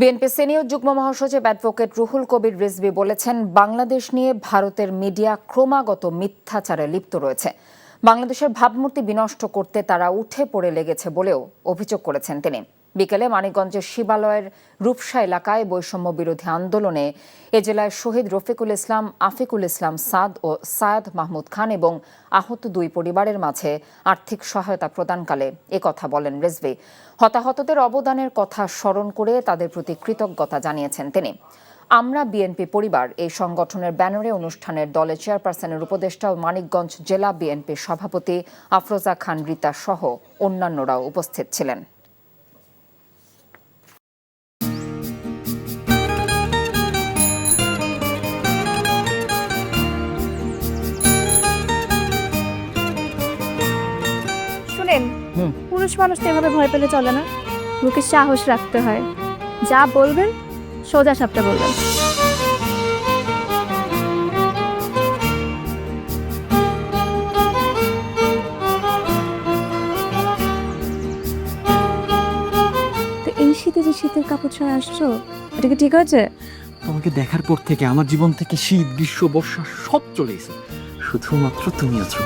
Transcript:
BNP senior যুগ্ম মহাসচিব advocate Ruhul Kabir Rizvi বলেছেন, বাংলাদেশ নিয়ে ভারতের মিডিয়া ক্রমাগত মিথ্যাচারে লিপ্ত রয়েছে। বাংলাদেশের ভাবমূর্তি বিনষ্ট করতে তারা উঠে পড়ে লেগেছে বলেও অভিযোগ করেছেন তিনি। বিকেলে মানিকগঞ্জের শিবালয়ের রূপসা এলাকায় বৈষম্য বিরোধী আন্দোলনে এ জেলায় শহীদ রফিকুল ইসলাম, আফিকুল ইসলাম সাদ ও সায়েদ মাহমুদ খান এবং আহত দুই পরিবারের মাঝে আর্থিক সহায়তা প্রদানকালে একথা বলেন রিজভী। হতাহতদের অবদানের কথা স্মরণ করে তাদের প্রতি কৃতজ্ঞতা জানিয়েছেন তিনি। আমরা বিএনপি পরিবার এই সংগঠনের ব্যানারে অনুষ্ঠানের দলের চেয়ারপারসনের উপদেষ্টা ও মানিকগঞ্জ জেলা বিএনপির সভাপতি আফরোজা খান রিতা সহ অন্যান্যরাও উপস্থিত ছিলেন। শুনেন, পুরুষ মানুষ তো এভাবে ভয় পেলে চলে না, মুখে সাহস রাখতে হয়। যা বলবেন সোজা সাপটা বলবেন। তো এই শীতে যে শীতের কাপড় ছড়ে আসছো, এটা কি ঠিক আছে? তোমাকে দেখার পর থেকে আমার জীবন থেকে শীত, গ্রীষ্ম, বর্ষা সব চলে গেছে, শুধুমাত্র তুমি আছো।